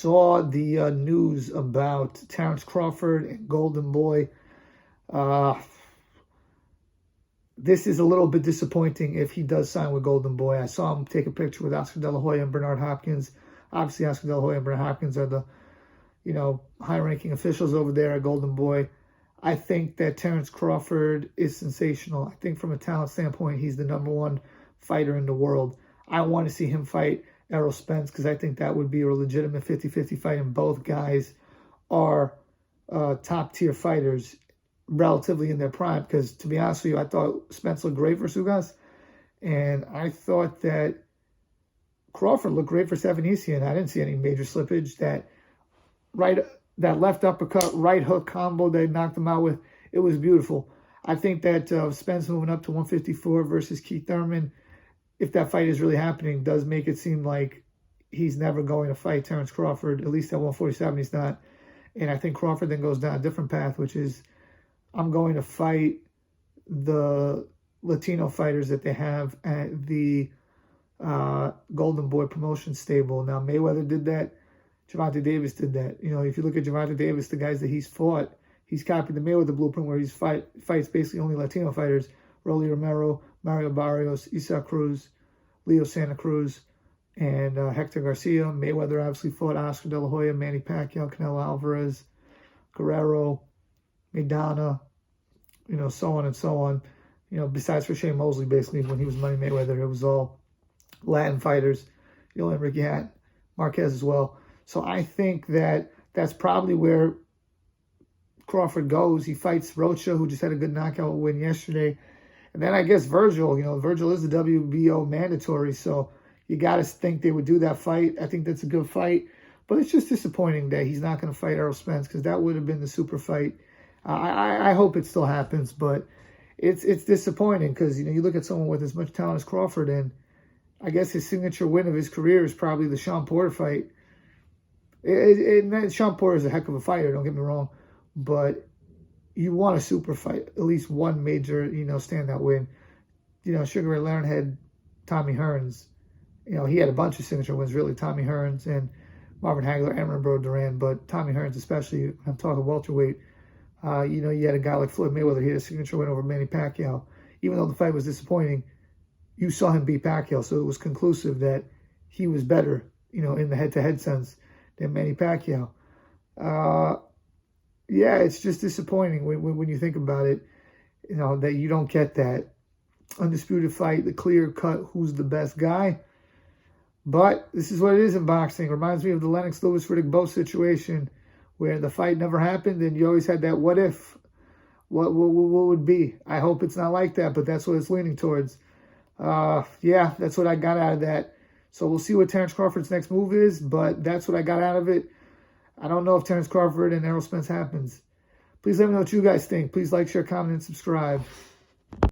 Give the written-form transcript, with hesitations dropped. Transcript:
saw the news about Terence Crawford and Golden Boy. This is a little bit disappointing if he does sign with Golden Boy. I saw him take a picture with Oscar De La Hoya and Bernard Hopkins. Obviously, Oscar De La Hoya and Bernard Hopkins are the, high-ranking officials over there at Golden Boy. I think that Terence Crawford is sensational. I think from a talent standpoint, he's the number one fighter in the world. I want to see him fight Errol Spence because I think that would be a legitimate 50-50 fight, and both guys are top-tier fighters relatively in their prime, because to be honest with you, I thought Spence looked great for Ugas, and I thought that Crawford looked great for Stefanisian. I didn't see any major slippage. That left uppercut, right hook combo they knocked him out with, it was beautiful. I think that Spence moving up to 154 versus Keith Thurman, if that fight is really happening, does make it seem like he's never going to fight Terence Crawford. At least at 147 he's not. And I think Crawford then goes down a different path, which is, I'm going to fight the Latino fighters that they have at the Golden Boy promotion stable. Now, Mayweather did that. Gervonta Davis did that. If you look at Gervonta Davis, the guys that he's fought, he's copied the Mayweather blueprint where he's fights basically only Latino fighters. Rolly Romero, Mario Barrios, Isaac Cruz, Leo Santa Cruz, and Hector Garcia. Mayweather obviously fought Oscar De La Hoya, Manny Pacquiao, Canelo Alvarez, Guerrero, Maidana, so on and so on. Besides for Shane Mosley, basically, when he was Money Mayweather, it was all Latin fighters. And Ricky Hatton, Marquez as well. So I think that that's probably where Crawford goes. He fights Rocha, who just had a good knockout win yesterday. And then I guess Virgil. Virgil is the WBO mandatory, so you got to think they would do that fight. I think that's a good fight. But it's just disappointing that he's not going to fight Errol Spence, because that would have been the super fight. I hope it still happens, but it's disappointing because, you look at someone with as much talent as Crawford, and I guess his signature win of his career is probably the Sean Porter fight. Sean Porter is a heck of a fighter, don't get me wrong, but you want a super fight, at least one major, standout win. Sugar Ray Leonard had Tommy Hearns. He had a bunch of signature wins, really. Tommy Hearns and Marvin Hagler, Amron Bro Duran, but Tommy Hearns especially, I'm talking welterweight. You had a guy like Floyd Mayweather. He had a signature win over Manny Pacquiao. Even though the fight was disappointing, you saw him beat Pacquiao, so it was conclusive that he was better, in the head-to-head sense than Manny Pacquiao. Yeah, it's just disappointing when you think about it, that you don't get that undisputed fight, the clear-cut who's the best guy. But this is what it is in boxing. It reminds me of the Lennox Lewis-Riddick Bowe situation, where the fight never happened, and you always had that what if, what would be. I hope it's not like that, but that's what it's leaning towards. Yeah, that's what I got out of that. So we'll see what Terence Crawford's next move is, but that's what I got out of it. I don't know if Terence Crawford and Errol Spence happens. Please let me know what you guys think. Please like, share, comment, and subscribe.